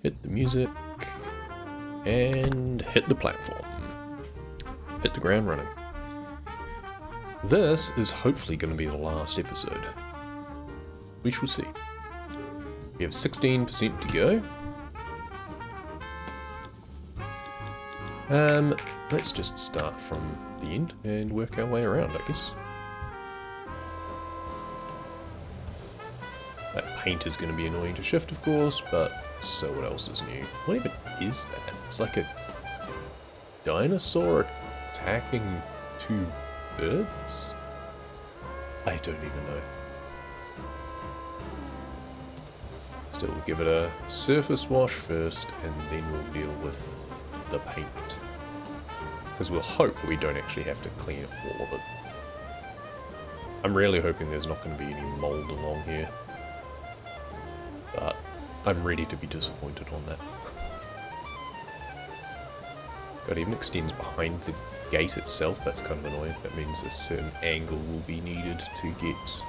Hit the music. And hit the platform. Hit the ground running. This is hopefully going to be the last episode. We shall see. We have 16% to go. Let's just start from the end and work our way around, I guess. That paint is going to be annoying to shift, of course, but so what else is new? What even is that? It's like a dinosaur attacking two birds? I don't even know. Still, we'll give it a surface wash first, and then we'll deal with the paint. Because we'll hope that we don't actually have to clean all of it. I'm really hoping there's not going to be any mold along here. But I'm ready to be disappointed on that. God, it even extends behind the gate itself. That's kind of annoying. That means a certain angle will be needed to get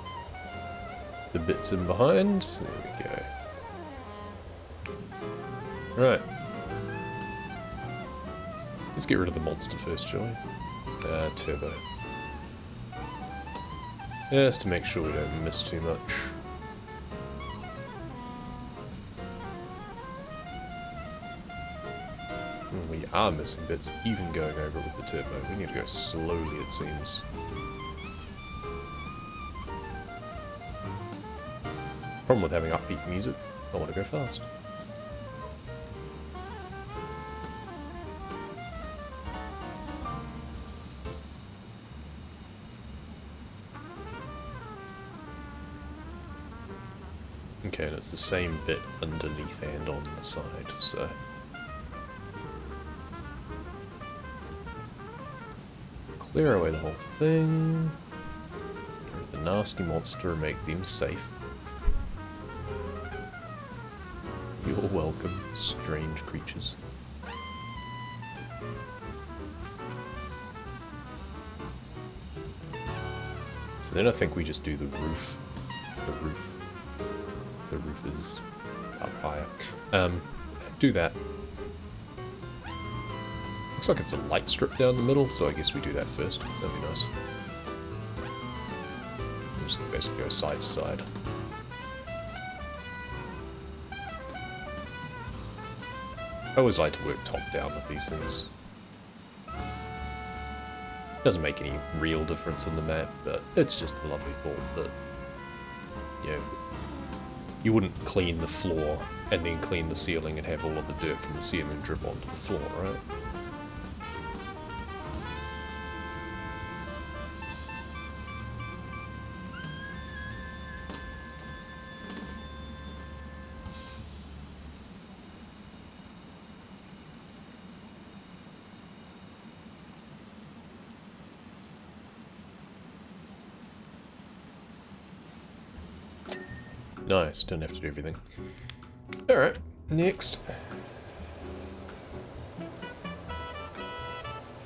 the bits in behind. There we go. Right. Let's get rid of the monster first, shall we? Turbo. Just to make sure we don't miss too much. We are missing bits, even going over with the turbo. We need to go slowly, it seems. Problem with having upbeat music, I want to go fast. Okay, and it's the same bit underneath and on the side, so... Clear away the whole thing. Get rid of the nasty monster and make them safe. You're welcome, strange creatures. So then I think we just do the roof. The roof is up higher. Do that. Looks like it's a light strip down the middle, so I guess we do that first. That'd be nice. We'll just basically go side to side. I always like to work top down with these things. Doesn't make any real difference in the map, but it's just a lovely thought that, you know, you wouldn't clean the floor and then clean the ceiling and have all of the dirt from the ceiling drip onto the floor, right? Nice, don't have to do everything. Alright, next.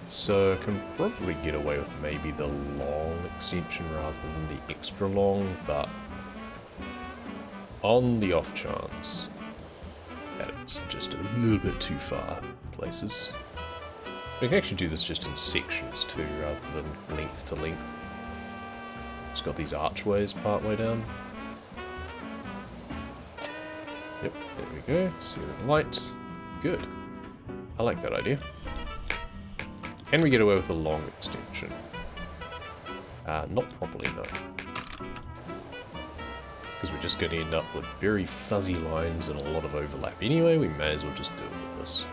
So, I can probably get away with maybe the long extension rather than the extra long, but on the off chance that it's just a little bit too far places. We can actually do this just in sections too, rather than length to length. It's got these archways part way down. Yep, there we go. Ceiling light. Good. I like that idea. Can we get away with a long extension? Not properly, no. Because we're just going to end up with very fuzzy lines and a lot of overlap. Anyway, we may as well just do it with this.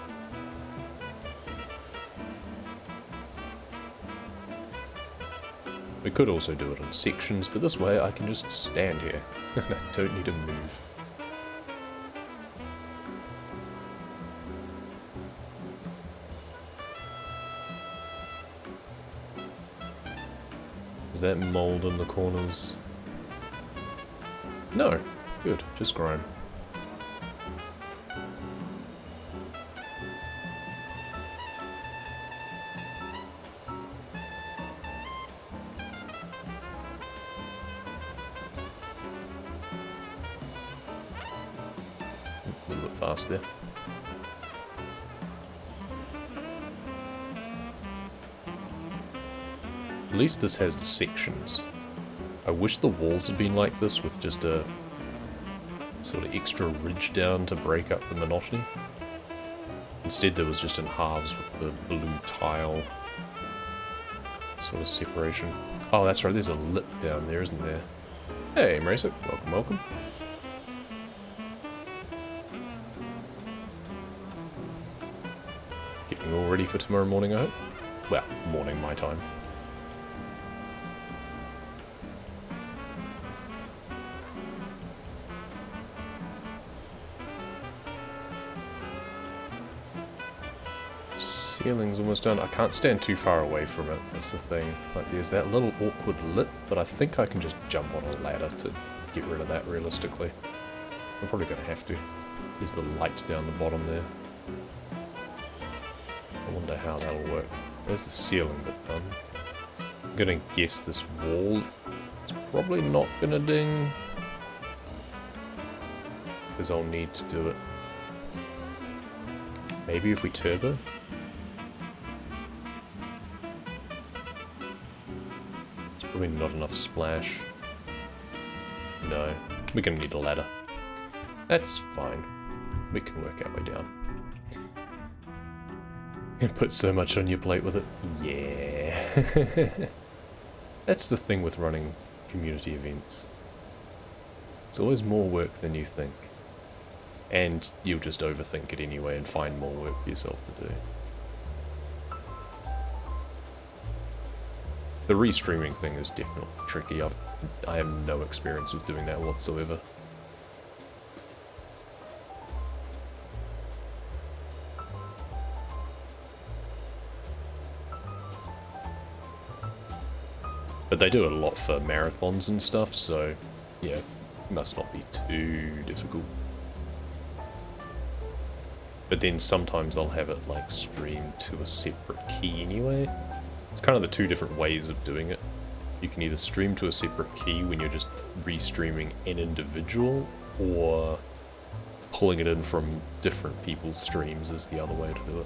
We could also do it in sections, but this way I can just stand here. And I don't need to move. Is that mold in the corners? No. Good. Just grime. A little bit fast there. At least this has the sections. I wish the walls had been like this with just a sort of extra ridge down to break up the monotony. Instead there was just in halves with the blue tile sort of separation. Oh, that's right, there's a lip down there, isn't there? Hey, Mracer, welcome, welcome. Getting all ready for tomorrow morning, I hope. Well, morning my time. Ceiling's almost done. I can't stand too far away from it, that's the thing. Like, there's that little awkward lip, but I think I can just jump on a ladder to get rid of that realistically. I'm probably going to have to. There's the light down the bottom there. I wonder how that'll work. There's the ceiling bit done. I'm going to guess this wall is probably not going to ding, because I'll need to do it. Maybe if we turbo? Probably not enough splash. No, we're gonna need a ladder. That's fine. We can work our way down. You put so much on your plate with it. Yeah. That's the thing with running community events. It's always more work than you think. And you'll just overthink it anyway and find more work for yourself to do. The restreaming thing is definitely tricky. I have no experience with doing that whatsoever. But they do it a lot for marathons and stuff, so yeah, it must not be too difficult. But then sometimes they'll have it like streamed to a separate key anyway. It's kind of the two different ways of doing it. You can either stream to a separate key when you're just restreaming an individual, or pulling it in from different people's streams is the other way to do it.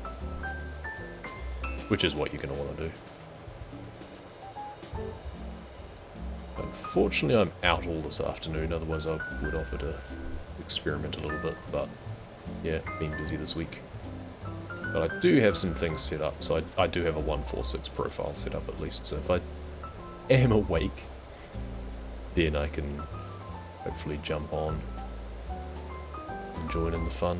Which is what you're going to want to do. Unfortunately, I'm out all this afternoon, otherwise I would offer to experiment a little bit, but yeah, been busy this week. But I do have some things set up, so I do have a 146 profile set up at least, so if I am awake, then I can hopefully jump on and join in the fun.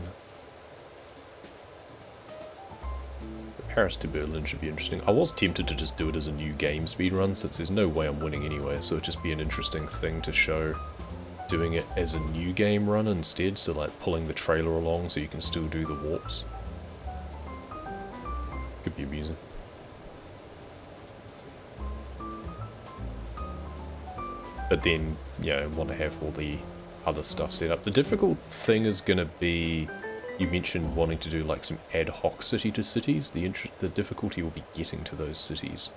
The Paris to Berlin should be interesting. I was tempted to just do it as a new game speedrun, since there's no way I'm winning anyway, so it'd just be an interesting thing to show doing it as a new game run instead, so like pulling the trailer along so you can still do the warps. Could be amusing. But then, yeah, want to have all the other stuff set up. The difficult thing is going to be, you mentioned wanting to do like some ad hoc city to cities. The difficulty will be getting to those cities.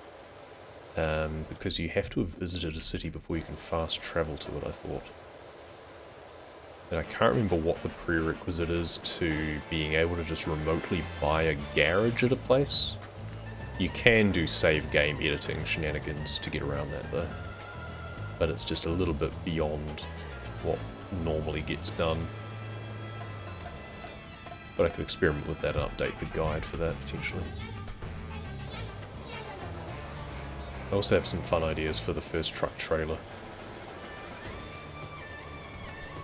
Because you have to have visited a city before you can fast travel to it, I thought. And I can't remember what the prerequisite is to being able to just remotely buy a garage at a place. You can do save game editing shenanigans to get around that though. But it's just a little bit beyond what normally gets done. But I could experiment with that and update the guide for that potentially. I also have some fun ideas for the first truck trailer.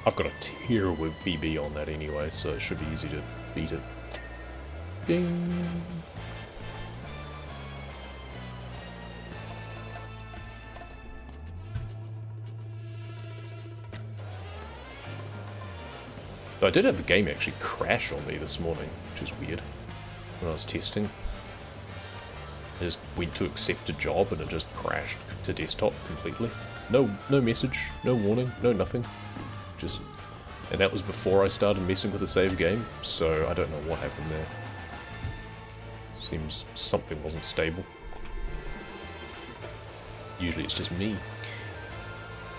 I've got a tier with BB on that anyway, so it should be easy to beat it. Ding! So I did have the game actually crash on me this morning, which is weird, when I was testing. I just went to accept a job and it just crashed to desktop completely. No message, no warning, no nothing. And that was before I started messing with the save game, so I don't know what happened there. Seems something wasn't stable. Usually it's just me.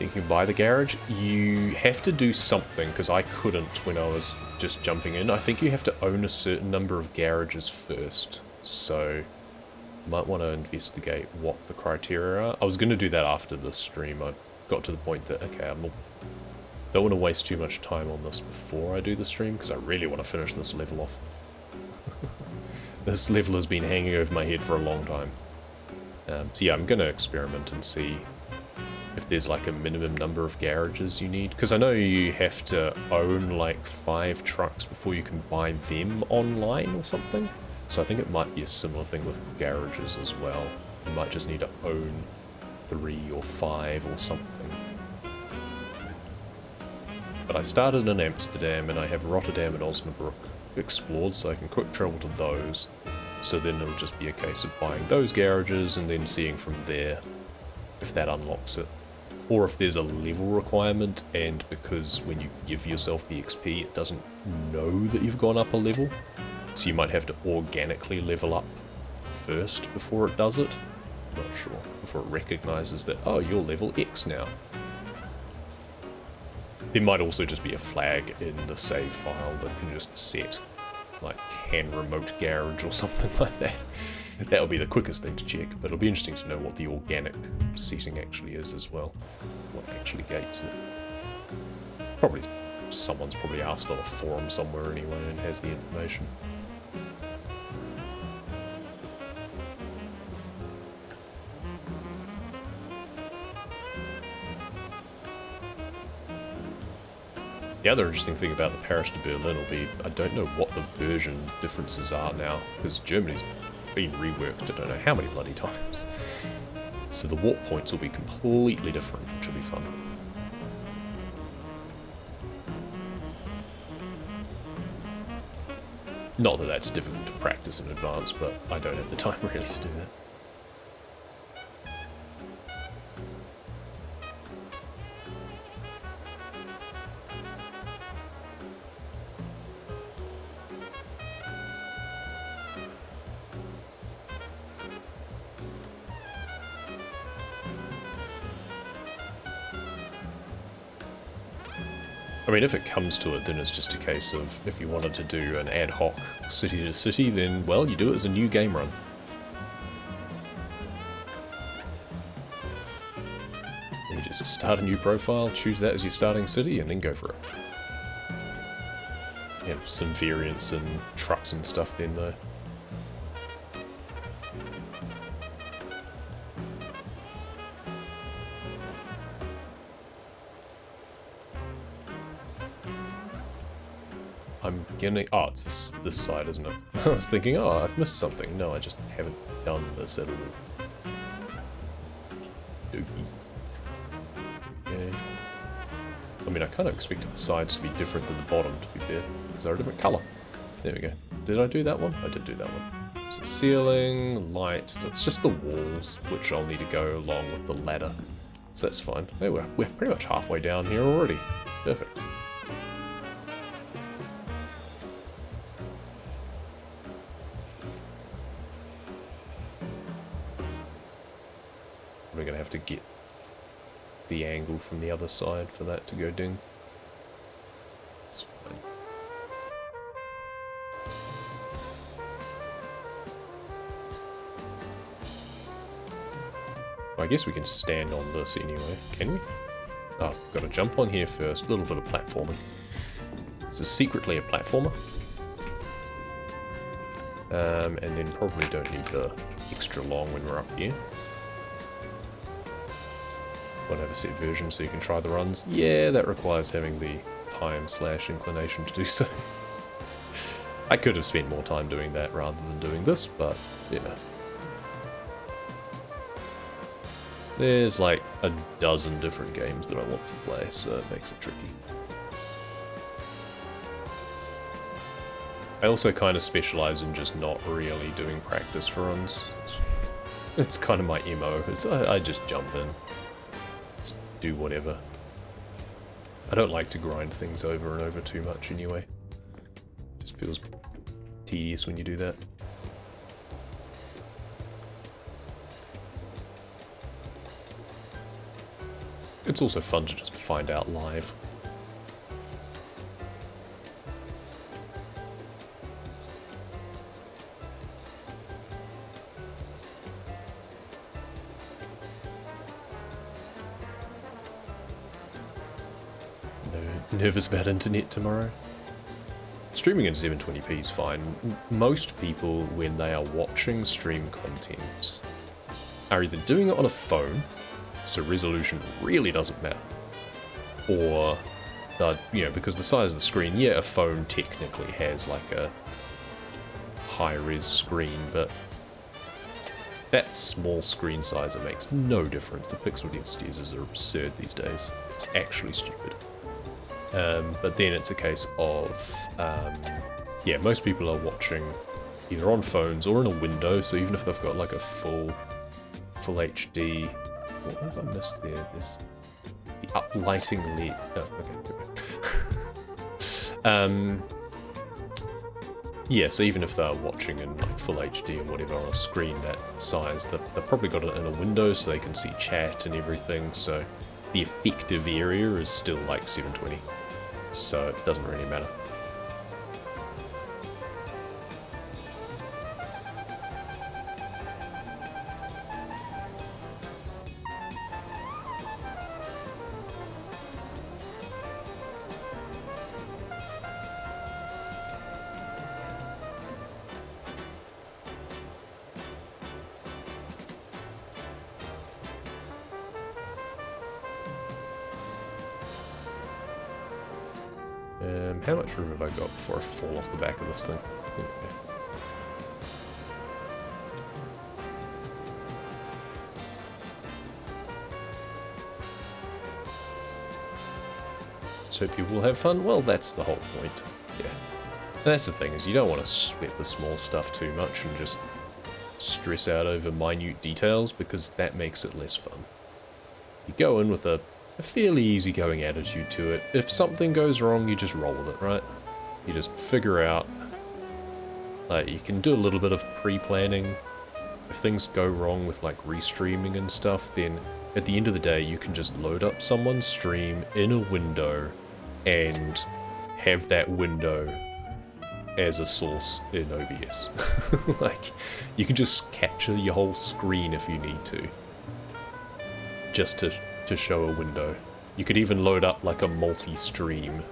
Thinking buy the garage, you have to do something, because I couldn't when I was just jumping in. I think you have to own a certain number of garages first, so Might want to investigate what the criteria are. I was going to do that after the stream. I got to the point that, okay, don't want to waste too much time on this before I do the stream, because I really want to finish this level off. This level has been hanging over my head for a long time. So yeah, I'm going to experiment and see if there's like a minimum number of garages you need. Because I know you have to own like 5 trucks before you can buy them online or something. So I think it might be a similar thing with garages as well. You might just need to own 3 or 5 or something. But I started in Amsterdam and I have Rotterdam and Osnabrück explored, so I can quick travel to those. So then it'll just be a case of buying those garages and then seeing from there if that unlocks it. Or if there's a level requirement, and because when you give yourself the XP it doesn't know that you've gone up a level, so you might have to organically level up first before it does it. Not sure. Before it recognizes that, oh, you're level X now. There might also just be a flag in the save file that can just set, like, can remote garage or something like that. That'll be the quickest thing to check, but it'll be interesting to know what the organic setting actually is as well. What actually gates it. Probably, someone's probably asked on a forum somewhere anyway and has the information. The other interesting thing about the Paris to Berlin will be, I don't know what the version differences are now, because Germany's been reworked I don't know how many bloody times. So the warp points will be completely different, which will be fun. Not that that's difficult to practice in advance, but I don't have the time really to do that. I mean, if it comes to it, then it's just a case of, if you wanted to do an ad hoc city to city, then, well, you do it as a new game run. You just start a new profile, choose that as your starting city, and then go for it. You have some variants and trucks and stuff then, though. I'm gonna... Oh, it's this side, isn't it? I was thinking, oh, I've missed something. No, I just haven't done this at all. Dookie. Okay. I mean, I kind of expected the sides to be different than the bottom, to be fair, because they're a different colour. There we go. Did I do that one? I did do that one. So ceiling, light, it's just the walls, which I'll need to go along with the ladder. So that's fine. Hey, we're pretty much halfway down here already. Perfect. We're going to have to get the angle from the other side for that to go ding. It's fine. Well, I guess we can stand on this anyway, can we? Oh, got to jump on here first, a little bit of platforming. This is secretly a platformer. And then probably don't need the extra long when we're up here. Won't have a set version so you can try the runs. Yeah, that requires having the time/inclination to do so. I could have spent more time doing that rather than doing this, but yeah. There's like a dozen different games that I want to play, so it makes it tricky. I also kind of specialize in just not really doing practice runs. It's kind of my MO, is I just jump in. Just do whatever. I don't like to grind things over and over too much anyway. Just feels tedious when you do that. It's also fun to just find out live. Nervous about internet tomorrow. Streaming in 720p is fine. Most people, when they are watching stream content, are either doing it on a phone, so resolution really doesn't matter, or, you know, because the size of the screen, yeah, a phone technically has like a high-res screen, but that small screen size, it makes no difference. The pixel densities are absurd these days. It's actually stupid. But then it's a case of, yeah, most people are watching either on phones or in a window, so even if they've got like a full HD, what have I missed there? There's the uplighting LED. Oh, okay. Yeah, so even if they're watching in like full HD or whatever on a screen that size, they've probably got it in a window so they can see chat and everything, so the effective area is still like 720. So it doesn't really matter. How much room have I got before I fall off the back of this thing? Okay. So people will have fun? Well, that's the whole point. Yeah. And that's the thing, is you don't want to sweat the small stuff too much and just stress out over minute details, because that makes it less fun. You go in with a fairly easygoing attitude to it. If something goes wrong, you just roll with it, right? You just figure out, like, you can do a little bit of pre-planning. If things go wrong with like restreaming and stuff, then at the end of the day you can just load up someone's stream in a window and have that window as a source in OBS. Like, you can just capture your whole screen if you need to, just to show a window. You could even load up like a multi-stream.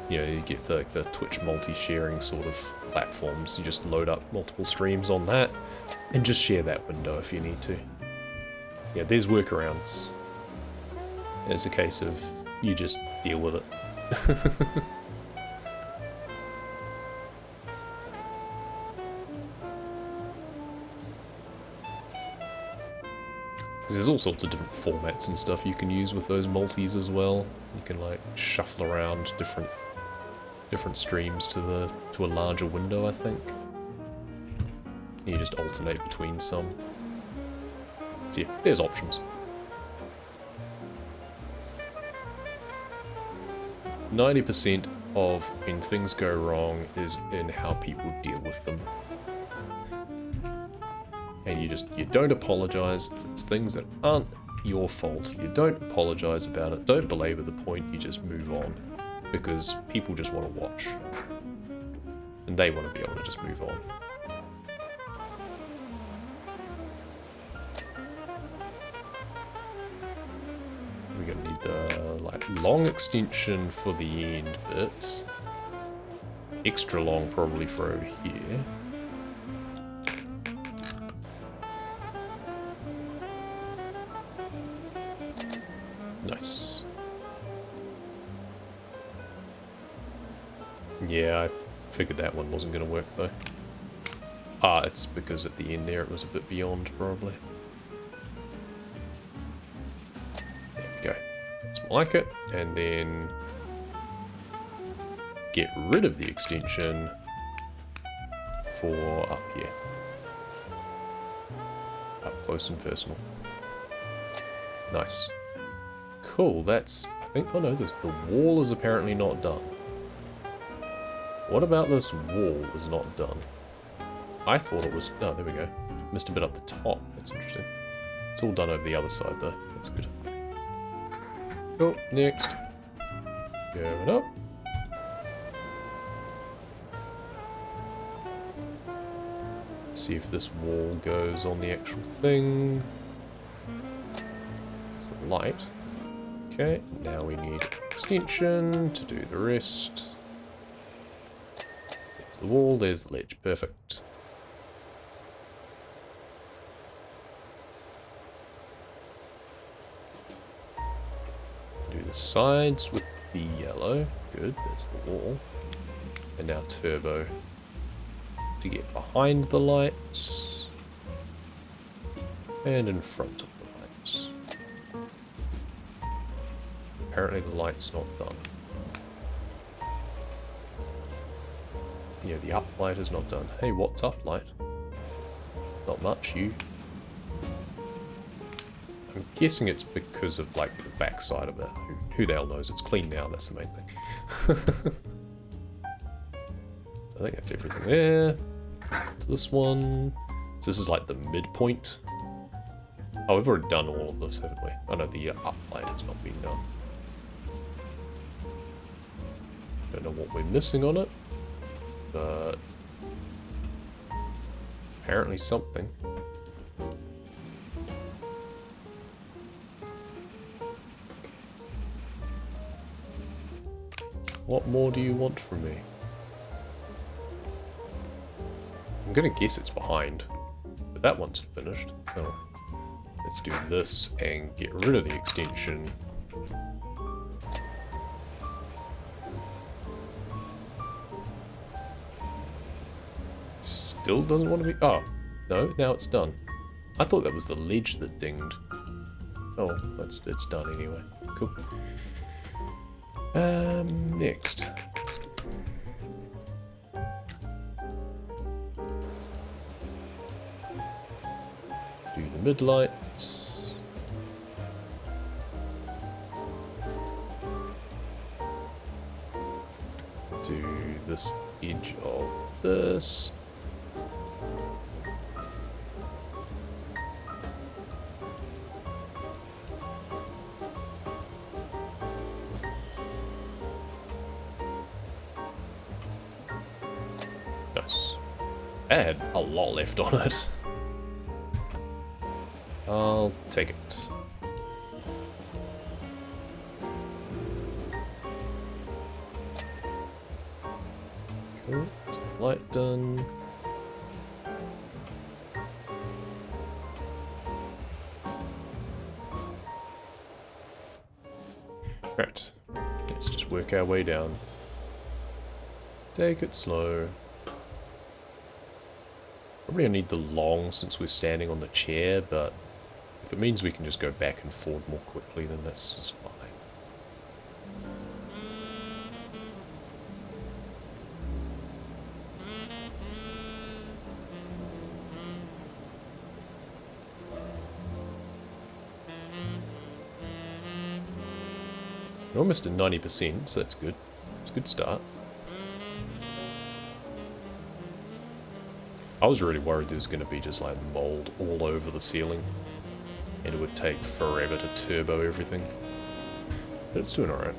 You know, you get the Twitch multi-sharing sort of platforms. You just load up multiple streams on that and just share that window if you need to. Yeah, there's workarounds. It's a case of you just deal with it. There's all sorts of different formats and stuff you can use with those multis as well. You can like shuffle around different streams to a larger window, I think. You just alternate between some. So yeah, there's options. 90% of when things go wrong is in how people deal with them. And you don't apologize if it's things that aren't your fault. You don't apologize about it. Don't belabor the point. You just move on, because people just want to watch, and they want to be able to just move on. We're gonna need the like long extension for the end bit. Extra long probably for over here. Nice. Yeah, I figured that one wasn't going to work though. Ah, it's because at the end there it was a bit beyond, probably. There we go. It's more like it. And then get rid of the extension for up here. Up close and personal. Nice. Cool, that's, I think, oh no, the wall is apparently not done. What about this wall is not done? I thought it was, oh, there we go. Missed a bit up the top, that's interesting. It's all done over the other side though, that's good. Cool, next. Going up. See if this wall goes on the actual thing. It's the light. Okay, now we need extension to do the rest. There's the wall, there's the ledge. Perfect. Do the sides with the yellow. Good, that's the wall. And now turbo to get behind the lights and in front of the lights. Apparently the light's not done. Yeah, the up light is not done. Hey, what's up, light? Not much, you. I'm guessing it's because of, like, the backside of it. Who the hell knows? It's clean now, that's the main thing. So I think that's everything there. To this one. So this is like the midpoint. Oh, we've already done all of this, haven't we? Oh no, the up light has not been done. Don't know what we're missing on it, but apparently something. What more do you want from me? I'm gonna guess it's behind, but that one's finished. Oh. Let's do this and get rid of the extension. Still doesn't want to be... Oh, no, now it's done. I thought that was the ledge that dinged. Oh, it's done anyway. Cool. Next. Do the mid-lights. Do this edge of this. Nice. I had a lot left on it. I'll take it. Cool. Is the light done? Right. Let's just work our way down. Take it slow. Probably gonna need the long since we're standing on the chair, but if it means we can just go back and forward more quickly, then that's just fine. We're almost at 90%, so that's good. It's a good start. I was really worried there was going to be just like mold all over the ceiling, and it would take forever to turbo everything. But it's doing alright.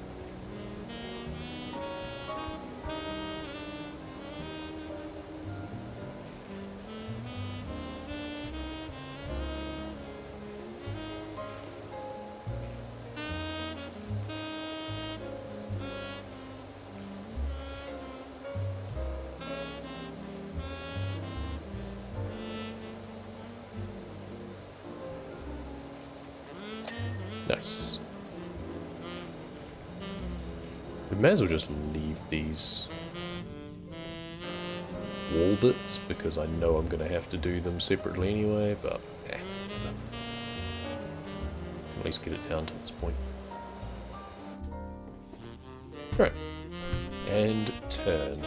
Nice. We may as well just leave these wall bits, because I know I'm going to have to do them separately anyway, but at least get it down to this point. Right. And turn.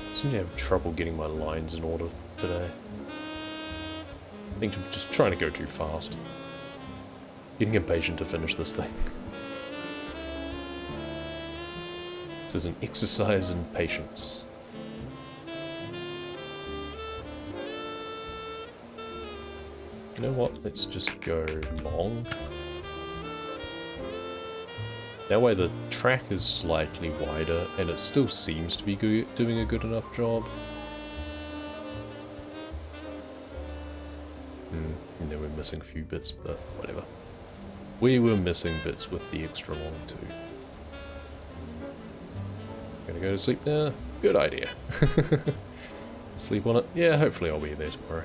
I seem to have trouble getting my lines in order today. I think I'm just trying to go too fast. Getting impatient to finish this thing. This is an exercise in patience. You know what? Let's just go long. That way the track is slightly wider and it still seems to be doing a good enough job. And then we're missing a few bits, but whatever. We were missing bits with the extra long too. Gonna go to sleep now? Good idea. Sleep on it? Yeah, hopefully I'll be there tomorrow.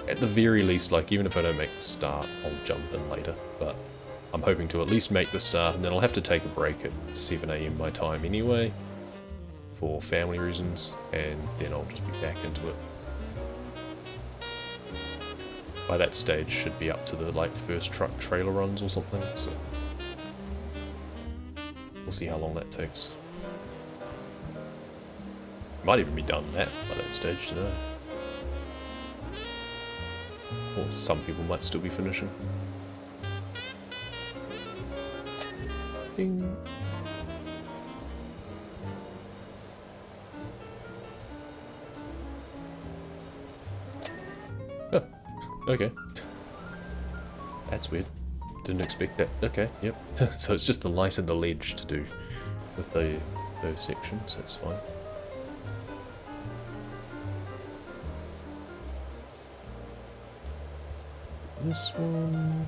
At the very least, like, even if I don't make the start, I'll jump in later, but I'm hoping to at least make the start, and then I'll have to take a break at 7 AM my time anyway, for family reasons, and then I'll just be back into it. By that stage, should be up to the, like, first truck trailer runs or something, so we'll see how long that takes. Might even be done that by that stage, you know. Or some people might still be finishing. Ding. Oh, okay. That's weird. Didn't expect that. Okay, yep. So it's just the light and the ledge to do with those sections, that's fine. This one...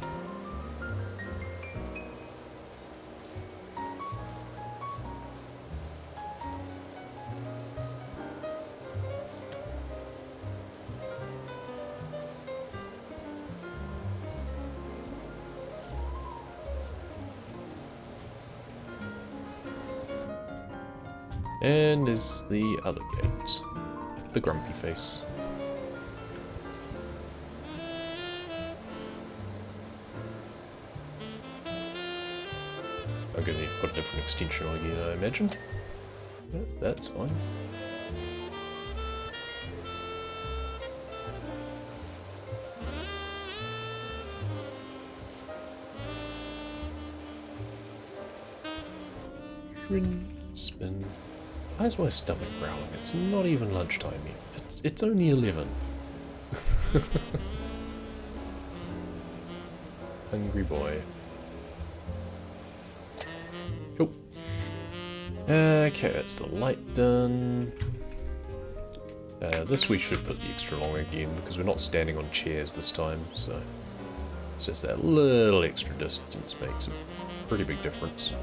And there's the other gate. The grumpy face. I'm gonna need to put a different extension on again, I imagine. Yeah, that's fine. Spin. Why is my stomach growling? It's not even lunchtime yet. It's only 11. Hungry boy. Cool. Okay, that's the light done. This we should put the extra long again because we're not standing on chairs this time, so it's just that little extra distance makes a pretty big difference.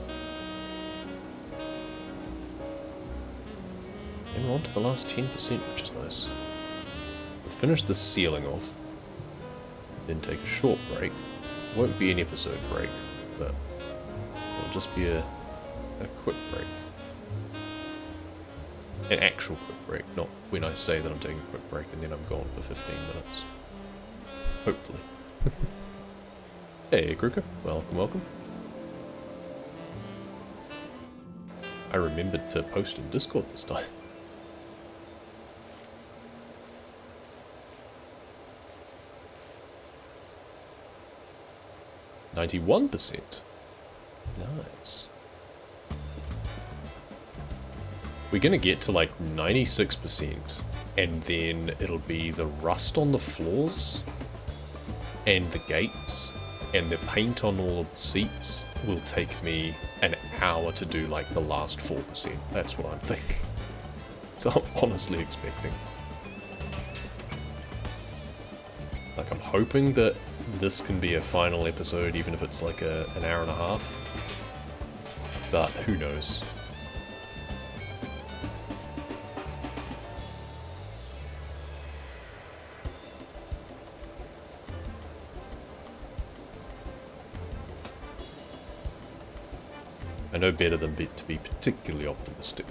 And we're on to the last 10%, which is nice. We'll finish the ceiling off, then take a short break. Won't be an episode break, but it'll just be a quick break. An actual quick break, not when I say that I'm taking a quick break and then I'm gone for 15 minutes. Hopefully. Hey, Kruka. Welcome, welcome. I remembered to post in Discord this time. %91%. Nice. We're gonna get to like 96%, and then it'll be the rust on the floors, and the gates, and the paint on all of the seats will take me an hour to do like the last 4%. That's what I'm thinking. So I'm honestly expecting. Like, I'm hoping that this can be a final episode, even if it's like an hour and a half. But who knows? I know better than to be particularly optimistic.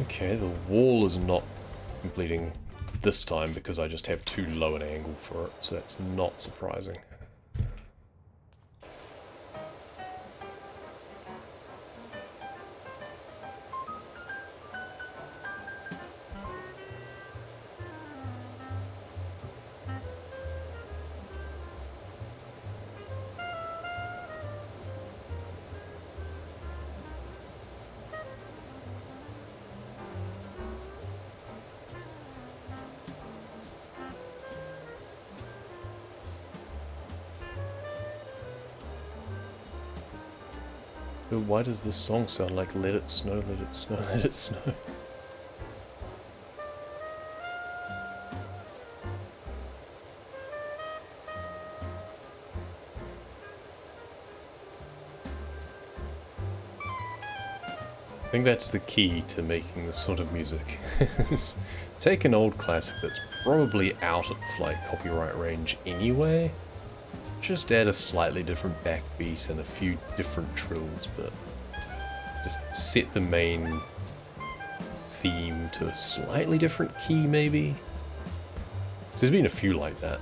Okay, the wall is not completing this time because I just have too low an angle for it, so that's not surprising. But why does this song sound like let it snow, let it snow, let it snow? I think that's the key to making this sort of music. Is take an old classic that's probably out of like copyright range anyway, just add a slightly different backbeat and a few different trills, but just set the main theme to a slightly different key maybe. So there's been a few like that.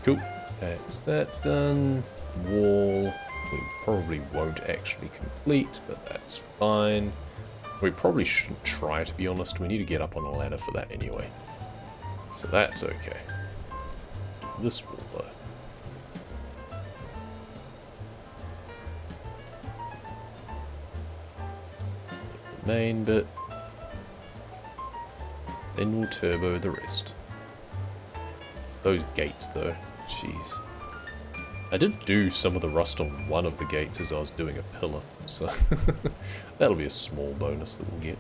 Cool, that's that done. Wall, we probably won't actually complete, but that's fine. We probably shouldn't try, to be honest. We need to get up on a ladder for that anyway. So that's okay. This wall, though. Main bit. Then we'll turbo the rest. Those gates, though. Jeez. I did do some of the rust on one of the gates as I was doing a pillar, so that'll be a small bonus that we'll get.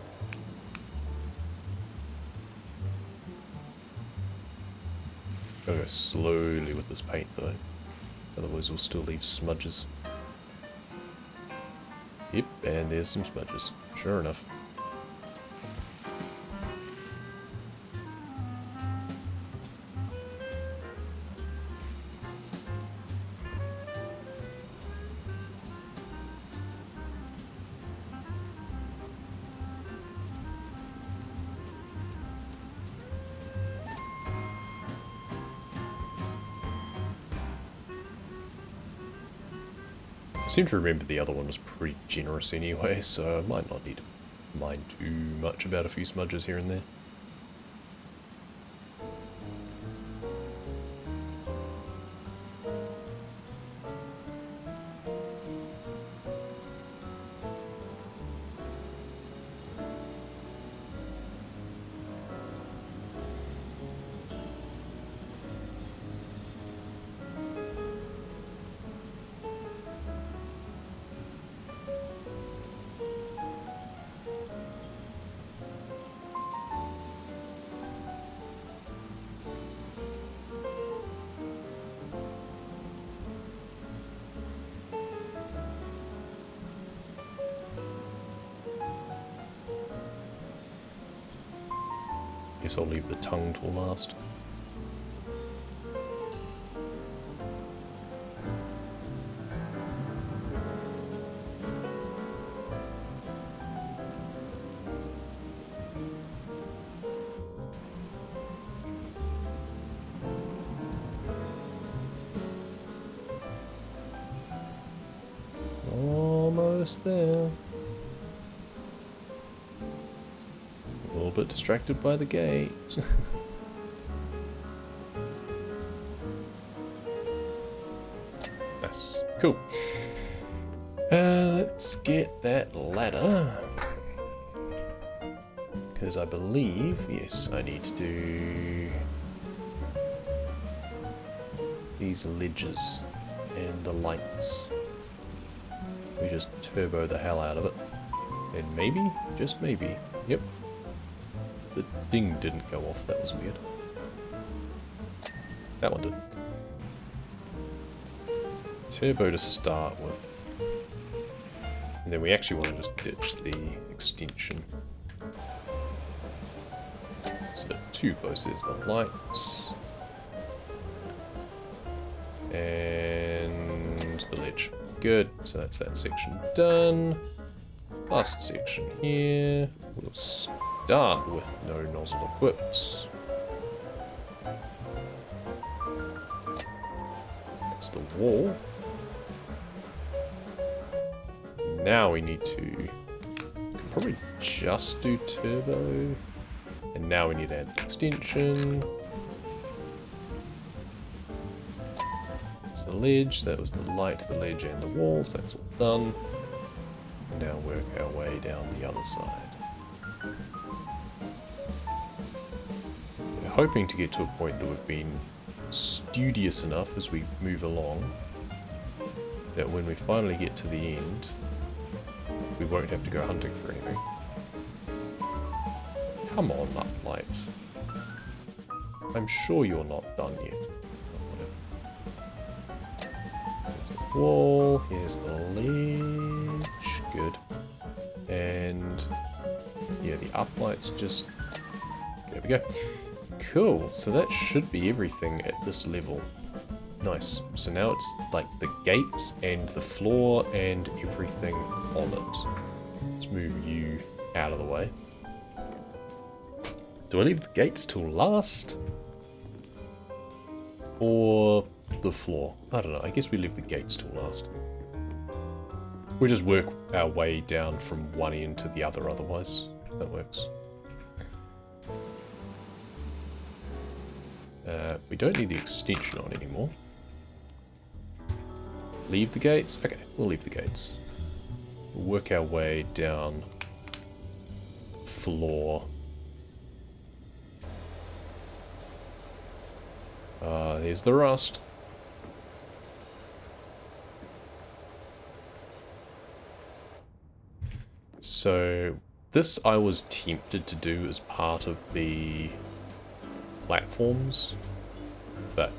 Gotta go slowly with this paint, though. Otherwise we'll still leave smudges. Yep, and there's some smudges. Sure enough. I seem to remember the other one was pretty generous anyway, so I might not need to mind too much about a few smudges here and there. Guess I'll leave the tongue till last. Almost there. A little bit distracted by the gate. Nice. Cool. Let's get that ladder. Because I believe, yes, I need to do these ledges and the lights. We just turbo the hell out of it. And maybe, just maybe, yep. The ding didn't go off, that was weird. That one didn't. Turbo to start with. And then we actually want to just ditch the extension. It's a bit too close, there's the lights. And the ledge. Good, so that's that section done. Last section here. We'll start with no nozzle equipped. That's the wall. Now we need to probably just do turbo. And now we need to add the extension. There's the ledge, that was the light, the ledge and the wall, so that's all done. And now work our way down the other side. We're hoping to get to a point that we've been studious enough as we move along that when we finally get to the end, we won't have to go hunting for anything. Come on, Uplight. I'm sure you're not done yet. Here's the wall, here's the ledge, good. And yeah, the uplights just... there we go. Cool, so that should be everything at this level. Nice. So now it's like the gates and the floor and everything on it. Let's move you out of the way. Do I leave the gates till last? Or the floor? I don't know. I guess we leave the gates till last. We just work our way down from one end to the other otherwise. That works. We don't need the extension on anymore. Leave the gates? Okay, we'll leave the gates. We'll work our way down floor. There's the rust. So this I was tempted to do as part of the platforms, but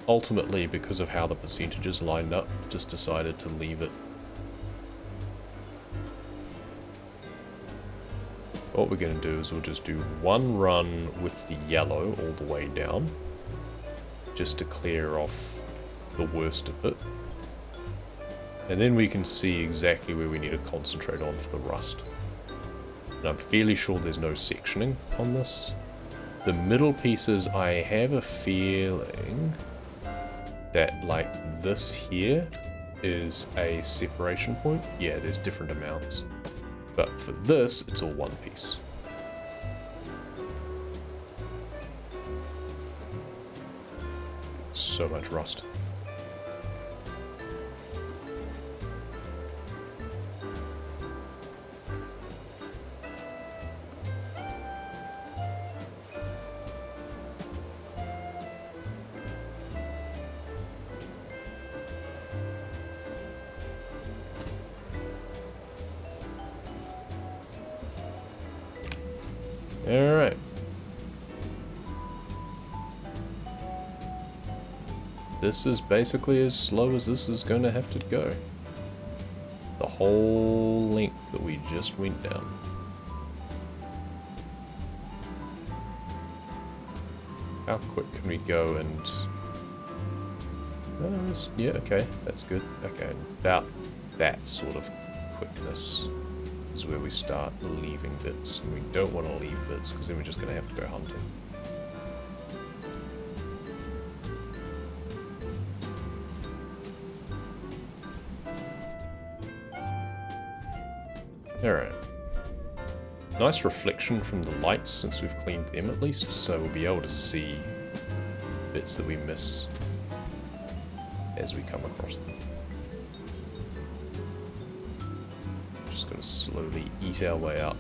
ultimately because of how the percentages lined up, just decided to leave it. What we're going to do is we'll just do one run with the yellow all the way down, just to clear off the worst of it. And then we can see exactly where we need to concentrate on for the rust. And I'm fairly sure there's no sectioning on this. The middle pieces, I have a feeling that like this here is a separation point. Yeah, there's different amounts. But for this, it's all one piece. So much rust. Alright. This is basically as slow as this is going to have to go. The whole length that we just went down. How quick can we go and... yeah, okay, that's good. Okay, about that sort of quickness is where we start leaving bits. And we don't want to leave bits because then we're just going to have to go hunting. Alright. Nice reflection from the lights since we've cleaned them at least, so we'll be able to see bits that we miss as we come across them. Just gotta slowly eat our way up.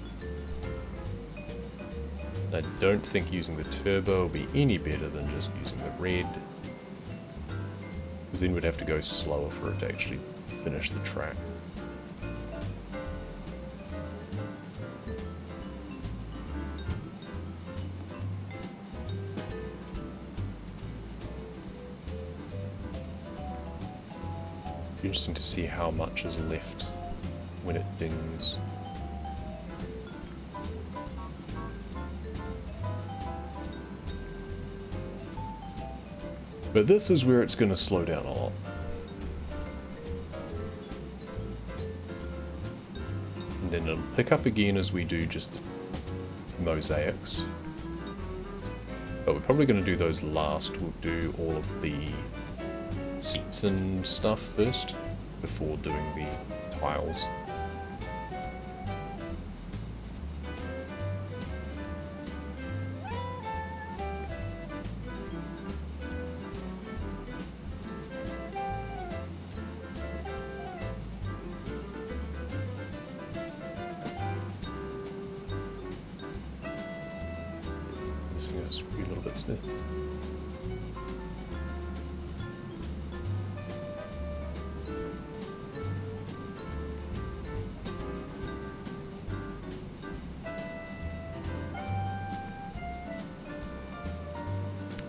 I don't think using the turbo will be any better than just using the red, because then we'd have to go slower for it to actually finish the track. Interesting to see how much is left when it dings. But this is where it's going to slow down a lot. And then it'll pick up again as we do just mosaics. But we're probably going to do those last. We'll do all of the seats and stuff first before doing the tiles. Missing a few little bits there.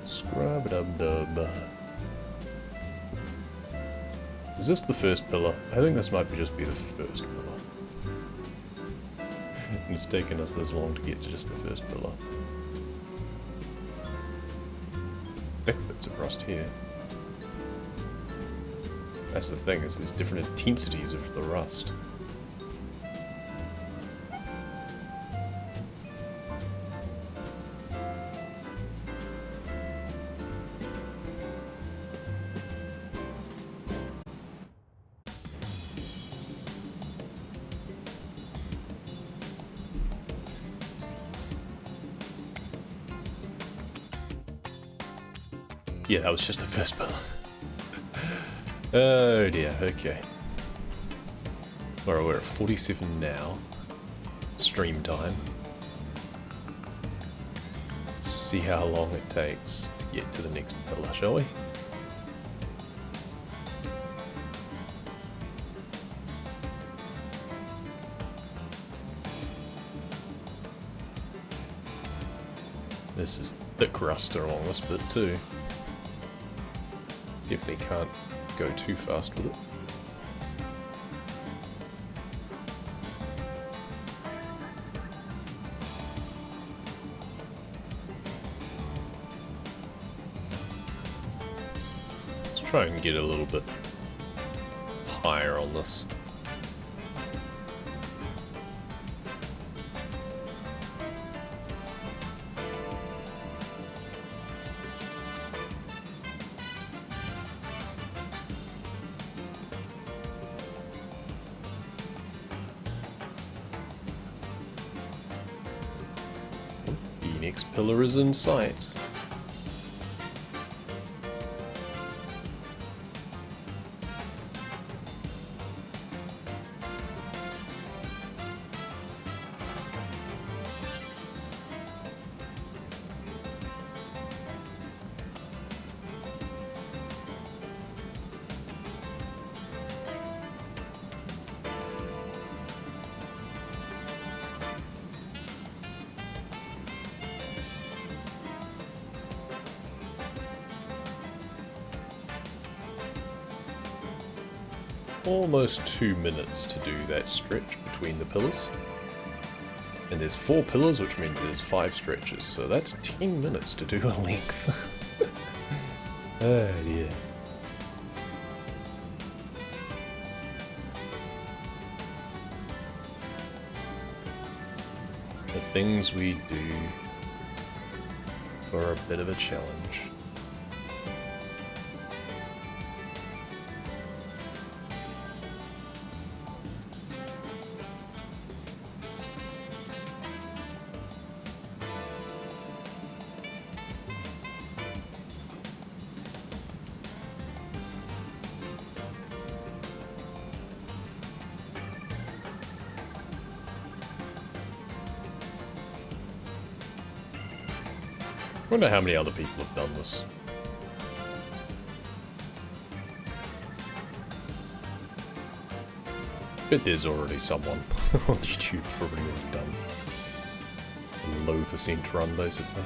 Scrub-a-dub-dub. Is this the first pillar? I think this might just be the first pillar. And it's taken us this long to get to just the first pillar. Thick bits of rust here. That's the thing, is there's different intensities of the rust. Yeah, that was just the first pillar. Oh dear, okay. Alright, we're at 47 now. Stream time. Let's see how long it takes to get to the next pillar, shall we? This is thick rust along this bit too. Definitely can't go too fast with it. Let's try and get a little bit higher on this. Next pillar is in sight. Almost 2 minutes to do that stretch between the pillars. And there's 4 pillars, which means there's 5 stretches, so that's 10 minutes to do a length. Oh dear. The things we do for a bit of a challenge. I wonder how many other people have done this. Bet there's already someone on YouTube probably already done a low percent run basically.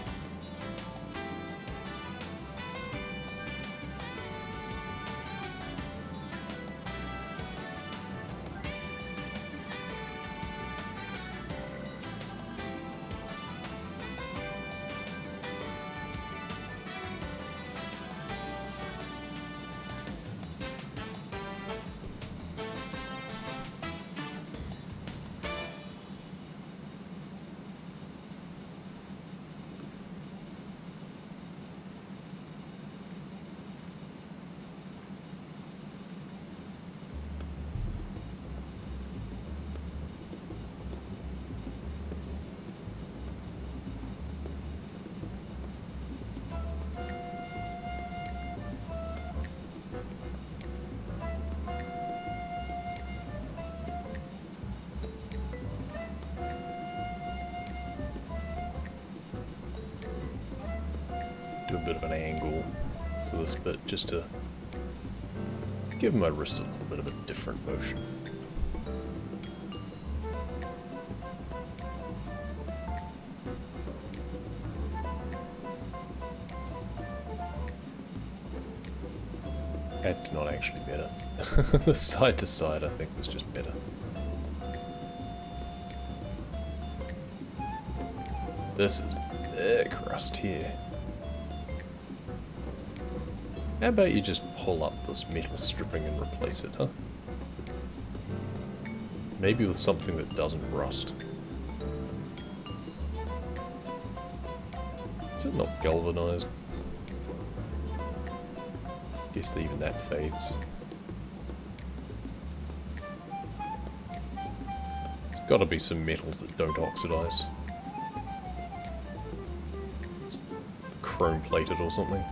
to a bit of an angle for this bit, just to give my wrist a little bit of a different motion. That's not actually better. The side to side I think was just better. This is the crust here. How about you just pull up this metal stripping and replace it, huh? Maybe with something that doesn't rust. Is it not galvanized? Guess even that fades. There's got to be some metals that don't oxidize. It's chrome plated or something.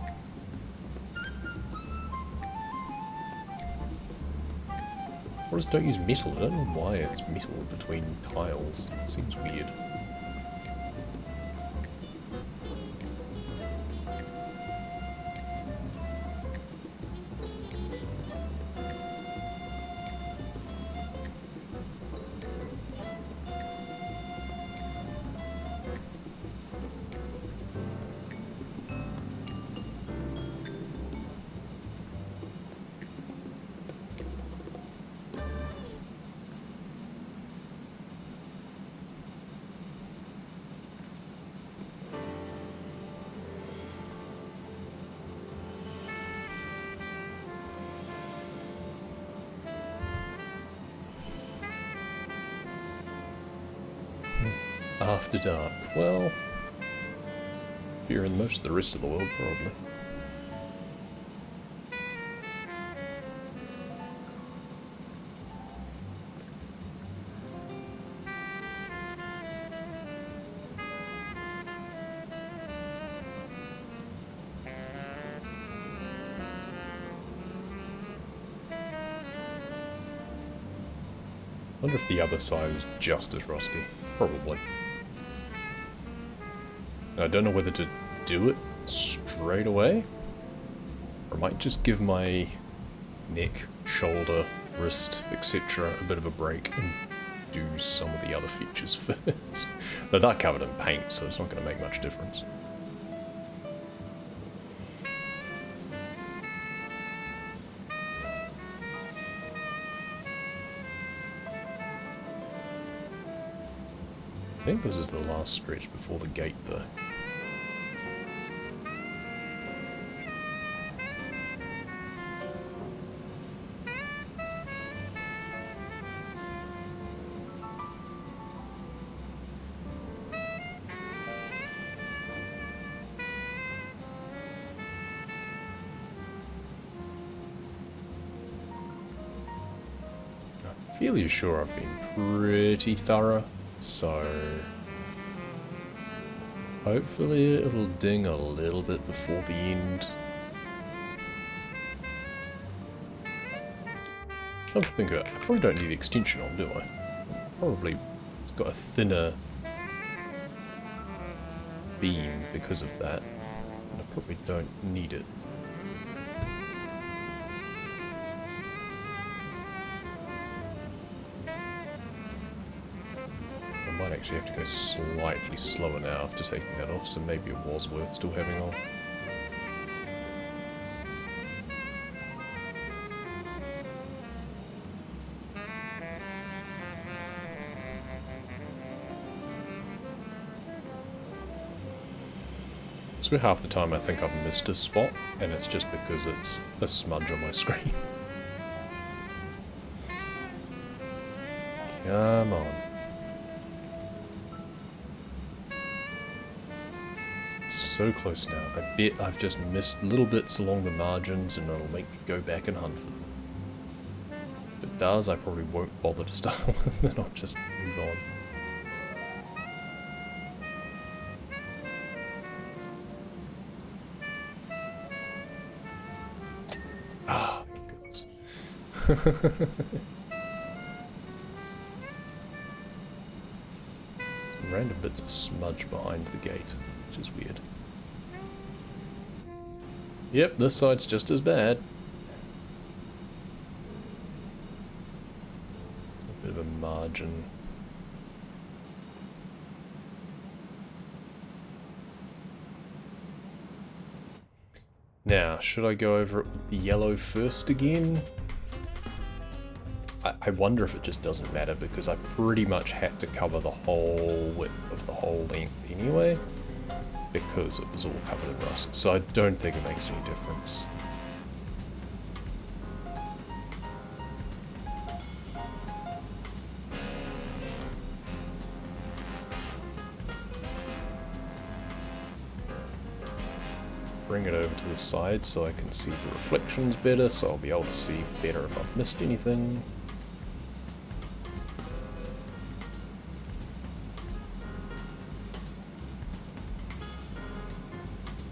Or just don't use metal. I don't know why it's metal between tiles. It seems weird. After dark. Well, if you're in most of the rest of the world, probably. I wonder if the other side is just as rusty. Probably. I don't know whether to do it straight away, or I might just give my neck, shoulder, wrist, etc. a bit of a break and do some of the other features first. But they're covered in paint, so it's not going to make much difference. I think this is the last stretch before the gate, though. I'm fairly sure I've been pretty thorough. So, hopefully it'll ding a little bit before the end. Come to think of it, I probably don't need the extension on, do I? Probably it's got a thinner beam because of that, and I probably don't need it. I might actually have to go slightly slower now after taking that off, so maybe it was worth still having on. So half the time I think I've missed a spot, and it's just because it's a smudge on my screen. Come on. So close now. I bet I've just missed little bits along the margins and it'll make me go back and hunt for them. If it does, I probably won't bother to start with, then I'll just move on. Ah, thank goodness. Random bits of smudge behind the gate, which is weird. Yep, this side's just as bad. A bit of a margin. Now, should I go over it with the yellow first again? I wonder if it just doesn't matter because I pretty much had to cover the whole width of the whole length anyway because it was all covered in rust, so I don't think it makes any difference. Bring it over to the side so I can see the reflections better, so I'll be able to see better if I've missed anything.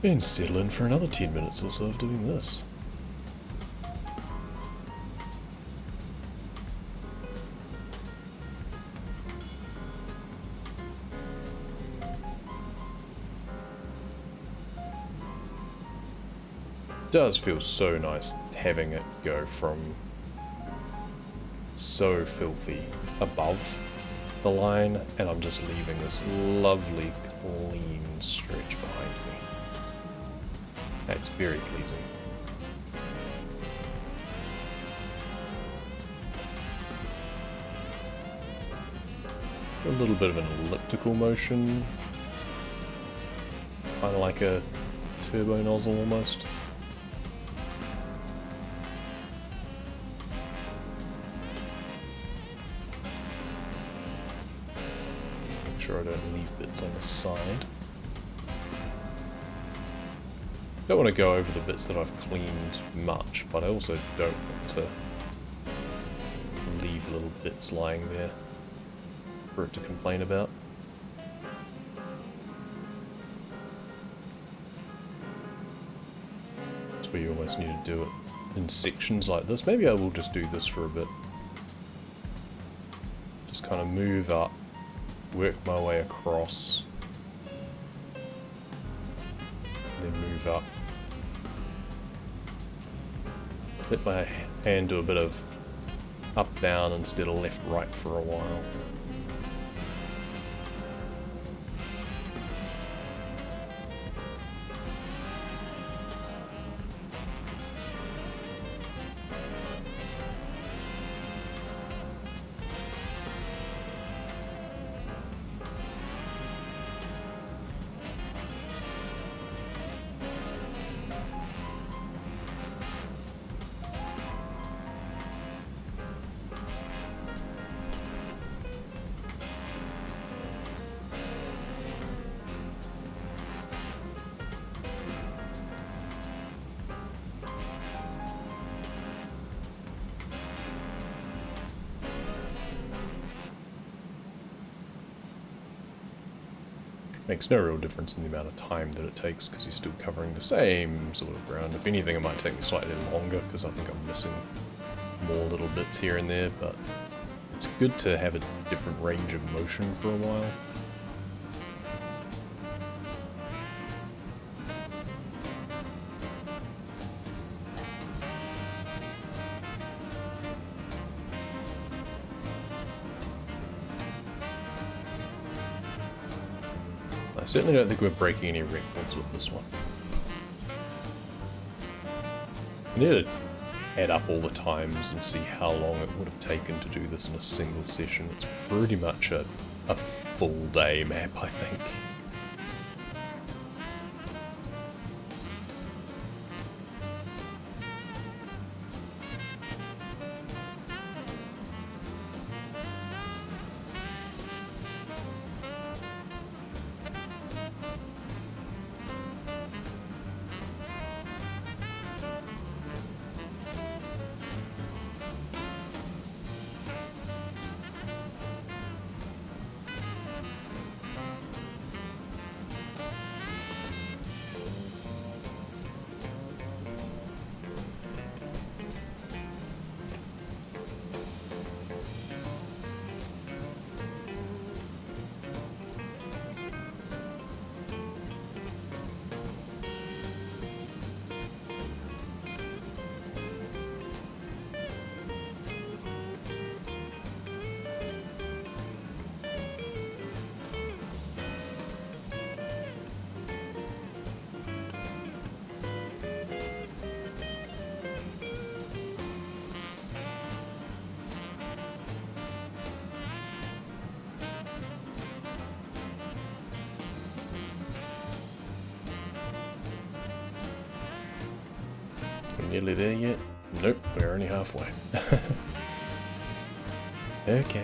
And settle in for another 10 minutes or so of doing this. Does feel so nice having it go from so filthy above the line and I'm just leaving this lovely clean stretch behind me. That's very pleasing. A little bit of an elliptical motion, kind of like a turbo nozzle almost. Make sure I don't leave bits on the side. Don't want to go over the bits that I've cleaned much, but I also don't want to leave little bits lying there for it to complain about. That's where you almost need to do it in sections like this. Maybe I will just do this for a bit. Just kind of move up, work my way across, then move up. Let my hand do a bit of up down instead of left right for a while. Makes no real difference in the amount of time that it takes because you're still covering the same sort of ground. If anything, it might take me slightly longer because I think I'm missing more little bits here and there, but it's good to have a different range of motion for a while. I certainly don't think we're breaking any records with this one. I need to add up all the times and see how long it would have taken to do this in a single session. It's pretty much a full day map, I think. Nearly there yet? Nope, we're only halfway. Okay.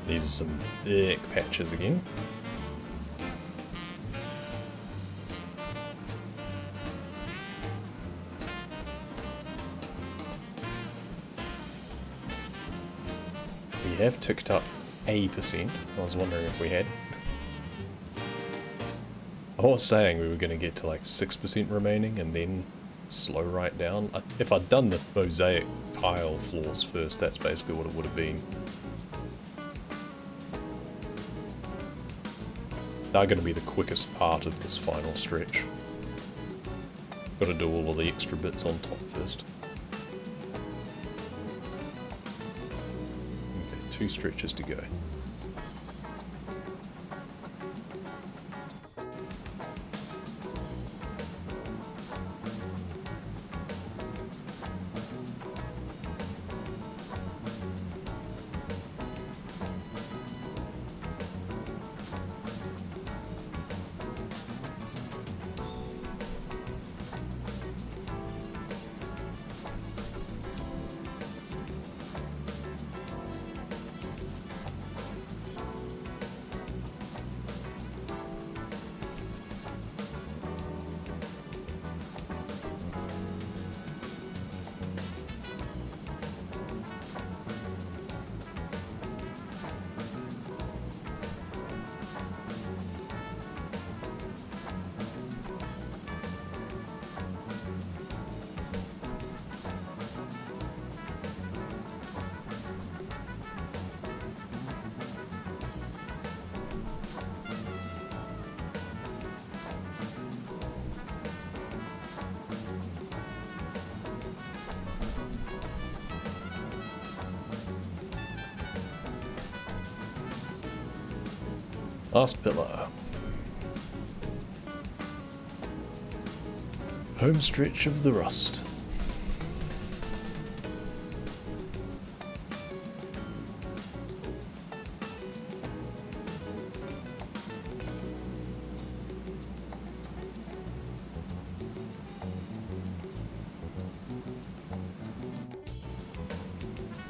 These are some big patches again. We have ticked up a percent. I was wondering if we had. I was saying we were going to get to like 6% remaining and then slow right down. If I'd done the mosaic tile floors first, that's basically what it would have been. They're going to be the quickest part of this final stretch. Got to do all of the extra bits on top first. Okay, 2 stretches to go. Last pillar. Home stretch of the rust.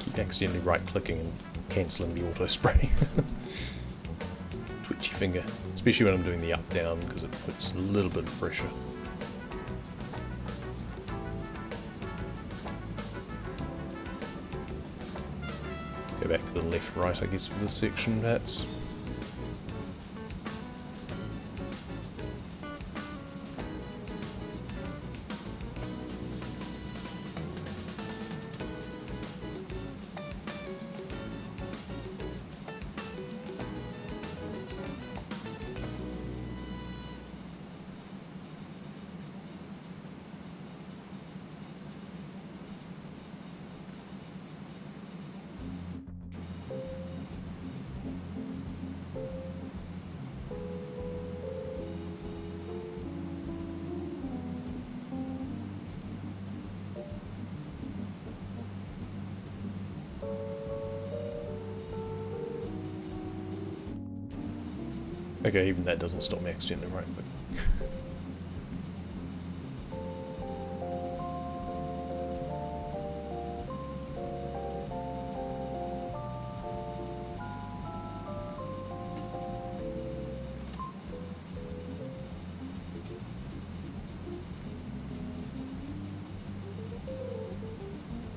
Keep accidentally right-clicking and cancelling the auto spray. Twitchy finger, especially when I'm doing the up-down because it puts a little bit of pressure. Go back to the left-right, I guess, for this section, perhaps. Okay, even that doesn't stop me accidentally right click.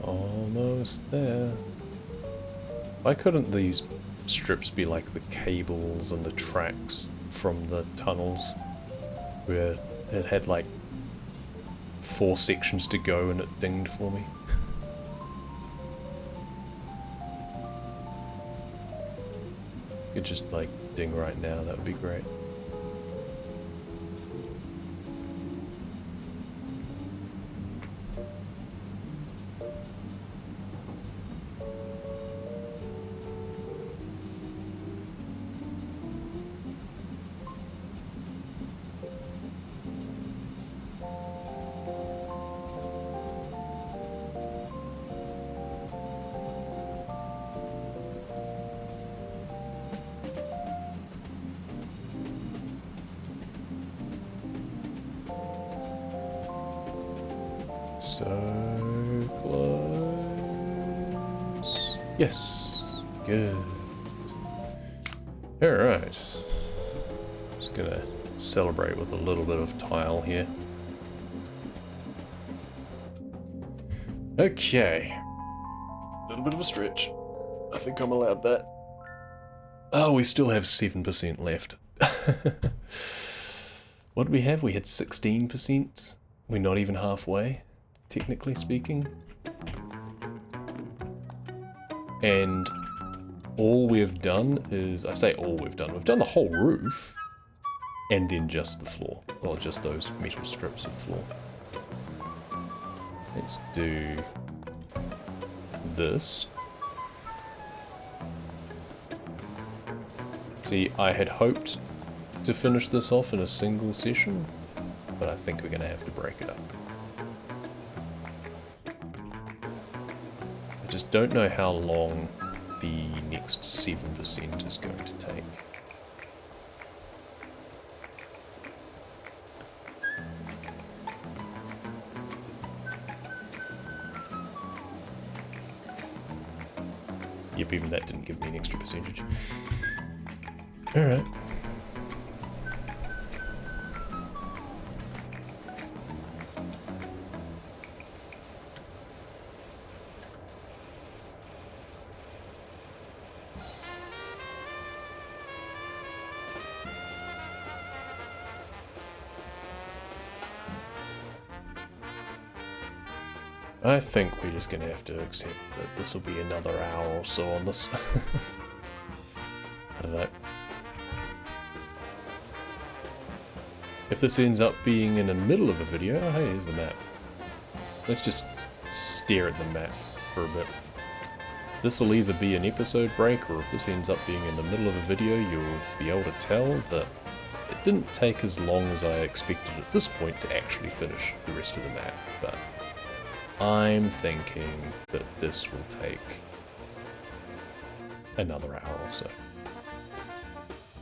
Almost there. Why couldn't these strips be like the cables and the tracks from the tunnels where it had like 4 sections to go and it dinged for me? Could just like ding right now, that would be great. So close. Yes, good. Alright. Just gonna celebrate with a little bit of tile here. Okay. A little bit of a stretch. I think I'm allowed that. Oh, we still have 7% left. What did we have? We had 16%. We're not even halfway, technically speaking. And all we've done is, I say all we've done the whole roof, and then just the floor. Well, just those metal strips of floor. Let's do this. See, I had hoped to finish this off in a single session, but I think we're going to have to break it up. I just don't know how long the next 7% is going to take. Yep, even that didn't give me an extra percentage. Alright. I think we're just going to have to accept that this will be another hour or so on this. I don't know. If this ends up being in the middle of a video, oh hey, here's the map. Let's just stare at the map for a bit. This will either be an episode break, or if this ends up being in the middle of a video, you'll be able to tell that it didn't take as long as I expected at this point to actually finish the rest of the map, but I'm thinking that this will take another hour or so.